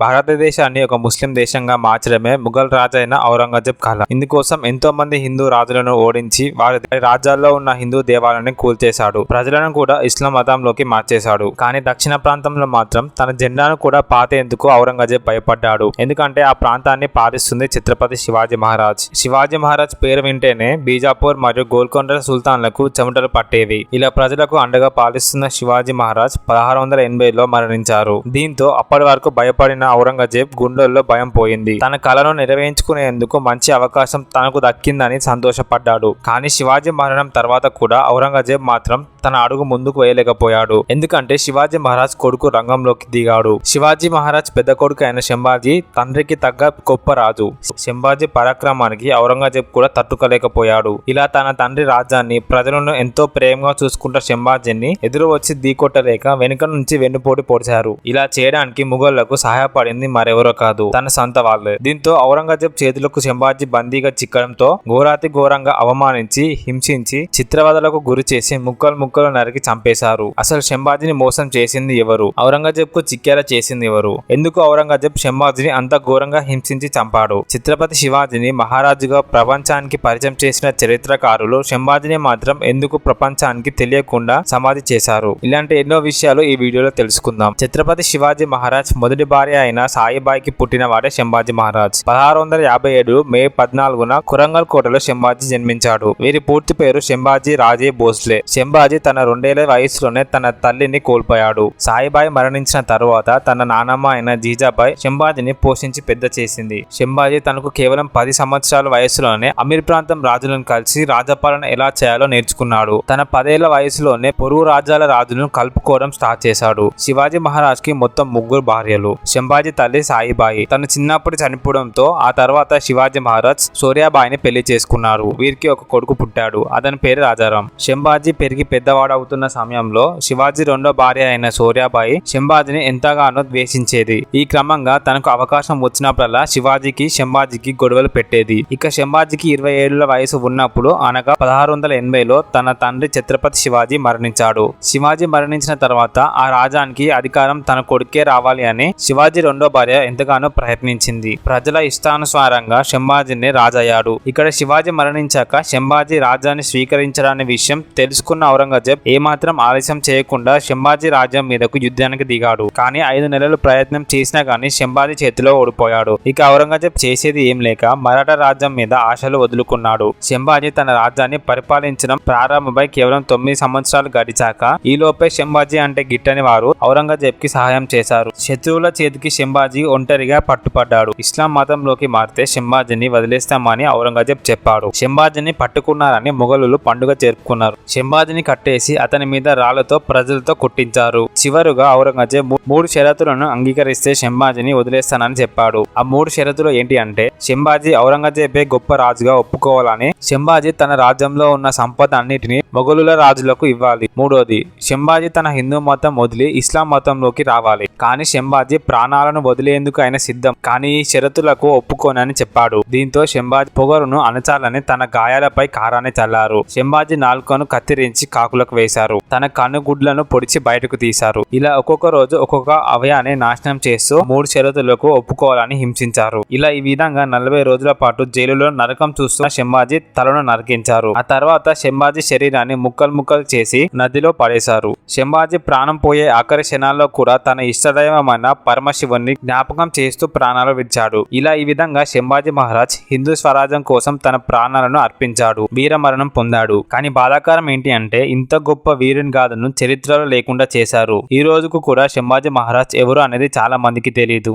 భారతదేశాన్ని ఒక ముస్లిం దేశంగా మార్చడమే ముఘల్ రాజైన ఔరంగజేబ్ కల. ఇందుకోసం ఎంతో మంది హిందూ రాజులను ఓడించి వారి రాజ్యాల్లో ఉన్న హిందూ దేవాలయాన్ని కూల్చేశాడు. ప్రజలను కూడా ఇస్లాం మతంలోకి మార్చేశాడు. కానీ దక్షిణ ప్రాంతంలో మాత్రం తన జెండాను కూడా పాతేందుకు ఔరంగజేబ్ భయపడ్డాడు. ఎందుకంటే ఆ ప్రాంతాన్ని పాలిస్తుంది ఛత్రపతి శివాజీ మహారాజ్. శివాజీ మహారాజ్ పేరు వింటేనే బీజాపూర్ మరియు గోల్కొండ సుల్తాన్లకు చెమటలు పట్టేవి. ఇలా ప్రజలకు అండగా పాలిస్తున్న శివాజీ మహారాజ్ 1680లో మరణించారు. దీంతో అప్పటి వరకు భయపడిన ఔరంగజేబ్ గుండెల్లో భయం పోయింది. తన కలను నెరవేర్చుకునేందుకు మంచి అవకాశం తనకు దక్కిందని సంతోషపడ్డాడు. కానీ శివాజీ మరణం తర్వాత కూడా ఔరంగజేబ్ మాత్రం తన అడుగు ముందుకు వేయలేకపోయాడు. ఎందుకంటే శివాజీ మహారాజ్ కొడుకు రంగంలోకి దిగాడు. శివాజీ మహారాజ్ పెద్ద కొడుకు అయిన శంభాజీ తండ్రికి తగ్గ గొప్ప రాజు. శంభాజీ పరాక్రమానికి ఔరంగజేబ్ కూడా తట్టుకోలేకపోయాడు. ఇలా తన తండ్రి రాజ్యాన్ని ప్రజలను ఎంతో ప్రేమగా చూసుకుంట శంభాజీని ఎదురు వచ్చి ఢీకొట్టలేక వెనుక నుంచి వెన్నుపోటు పొడిచారు. ఇలా చేయడానికి ముఘళ్లకు సహాయపడింది మరెవరో కాదు, తన సొంత వాళ్ళే. దీంతో ఔరంగజేబ్ చేతులకు శంభాజీ బందీగా చిక్కడంతో ఘోరాతి ఘోరంగా అవమానించి హింసించి చిత్రవదలకు గురి చేసి ముక్కలు నరికి చంపేశారు. అసలు శంభాజీని మోసం చేసింది ఎవరు? ఔరంగజేబ్ కు చిక్కేలా చేసింది ఎవరు? ఎందుకు ఔరంగజేబ్ శంభాజీని అంత ఘోరంగా హింసించి చంపాడు? ఛత్రపతి శివాజీని మహారాజుగా ప్రపంచానికి పరిచయం చేసిన చరిత్రకారులు శంభాజీని మాత్రం ఎందుకు ప్రపంచానికి తెలియకుండా సమాధి చేశారు? ఇలాంటి ఎన్నో విషయాలు ఈ వీడియోలో తెలుసుకుందాం. ఛత్రపతి శివాజీ మహారాజ్ మొదటి భార్య అయిన సాయిబాయికి పుట్టిన వాడే శంభాజీ మహారాజ్. 1657 మే 14న కురంగల్ కోటలో శంభాజీ జన్మించాడు. వీరి పూర్తి పేరు శంభాజీ రాజే భోస్లే. శంభాజీ తన 2 ఏళ్ల వయసులోనే తన తల్లిని కోల్పోయాడు. సాయిబాయి మరణించిన తరువాత తన నానమ్మ అయిన జీజాబాయి శంభాజీని పోషించి పెద్ద చేసింది. శంభాజీ తనకు కేవలం 10 సంవత్సరాల వయసులోనే అమీర్ ప్రాంతం రాజులను కలిసి రాజపాలన ఎలా చేయాలో నేర్చుకున్నాడు. తన 10 ఏళ్ల వయసులోనే పొరుగు రాజ్యాల రాజులను కలుపుకోవడం స్టార్ట్ చేశాడు. శివాజీ మహారాజ్ కి మొత్తం 3 భార్యలు. శంభాజీ తల్లి సాయిబాయి తన చిన్నప్పుడు చనిపోవడంతో ఆ తర్వాత శివాజీ మహారాజ్ సూర్యాబాయిని పెళ్లి చేసుకున్నారు. వీరికి ఒక కొడుకు పుట్టాడు. అతని పేరు రాజారాం. శంభాజీ పెరిగి పెద్దవాడవుతున్న సమయంలో శివాజీ 2వ భార్య అయిన సూర్యాబాయి శంభాజీని ఎంతగానో ద్వేషించేది. ఈ క్రమంగా తనకు అవకాశం వచ్చినప్పుడల్లా శంభాజీకి గొడవలు పెట్టేది. ఇక శంభాజీకి 20 ఏళ్ల వయసు ఉన్నప్పుడు అనగా 1680లో తన తండ్రి ఛత్రపతి శివాజీ మరణించాడు. శివాజీ మరణించిన తర్వాత ఆ రాజ్యానికి అధికారం తన కొడుకే రావాలి అని శివాజీ 2వ భార్య ఎంతగానో ప్రయత్నించింది. ప్రజల ఇష్టానుసారంగా శంభాజీని రాజయ్యాడు. ఇక్కడ శివాజీ మరణించాక శంభాజీ రాజ్యాన్ని స్వీకరించడాన్ని విషయం తెలుసుకున్న ఔరంగజేబ్ ఏమాత్రం ఆలస్యం చేయకుండా శంభాజీ రాజ్యం మీదకు యుద్ధానికి దిగాడు. కానీ 5 నెలలు ప్రయత్నం చేసినా గానీ శంభాజీ చేతిలో ఓడిపోయాడు. ఇక ఔరంగజేబ్ చేసేది ఏం లేక మరాఠా రాజ్యం మీద ఆశలు వదులుకున్నాడు. శంభాజీ తన రాజ్యాన్ని పరిపాలించడం ప్రారంభమై కేవలం 9 సంవత్సరాలు గడిచాక ఈలోపే శంభాజీ అంటే గిట్టని వారు ఔరంగజేబ్ కి సహాయం చేశారు. శత్రువుల చేతికి శంభాజీ ఒంటరిగా పట్టుపడ్డాడు. ఇస్లాం మతంలోకి మారితే శంభాజీని వదిలేస్తామని ఔరంగజేబ్ చెప్పాడు. శంభాజీని పట్టుకున్నారని మొఘలులు పండుగ జరుపుకున్నారు. శంభాజీని కట్టేసి అతని మీద రాళ్లతో ప్రజలతో కొట్టించారు. చివరుగా ఔరంగజేబ్ 3 షరతులను అంగీకరిస్తే శంభాజీని వదిలేస్తానని చెప్పాడు. ఆ 3 షరతులు ఏంటి అంటే శంభాజీ ఔరంగజేబే గొప్ప రాజుగా ఒప్పుకోవాలని, శంభాజీ తన రాజ్యంలో ఉన్న సంపద అన్నిటిని మొఘలుల రాజులకు ఇవ్వాలి, 3వది శంభాజీ తన హిందూ మతం వదిలి ఇస్లాం మతంలోకి రావాలి. కానీ శంభాజీ ప్రాణాలను వదిలేందుకు ఆయన సిద్ధం, కానీ ఈ షరతులకు ఒప్పుకోనని చెప్పాడు. దీంతో శంభాజీ పొగరును అణచాలని తన గాయాలపై కారాన్ని చల్లారు. శంభాజీ నాలుకను కత్తిరించి కాకులకు వేశారు. తన కన్నుగుడ్లను పొడిచి బయటకు తీశారు. ఇలా ఒక్కొక్క రోజు ఒక్కొక్క అవయాన్ని నాశనం చేస్తూ 3 షరతులకు ఒప్పుకోవాలని హింసించారు. ఇలా ఈ విధంగా 40 రోజుల పాటు జైలులో నరకం చూస్తున్న శంభాజీ తలను నరికించారు. ఆ తర్వాత శంభాజీ శరీరాన్ని ముక్కలు చేసి నదిలో పడేశారు. శంభాజీ ప్రాణం పోయే ఆఖరి క్షణాల్లో కూడా తన ఇష్టదైవమైన పరమశివుని జ్ఞాపకం చేస్తూ ప్రాణాలు విడిచాడు. ఇలా ఈ విధంగా శంభాజీ మహారాజ్ హిందూ స్వరాజ్యం కోసం తన ప్రాణాలను అర్పించాడు, వీరమరణం పొందాడు. కానీ బాధాకరం ఏంటి అంటే ఇంత గొప్ప వీరుని గాథను చరిత్రలో లేకుండా చేశారు. ఈ రోజుకు కూడా శంభాజీ మహారాజ్ ఎవరు అనేది చాలా మందికి తెలియదు.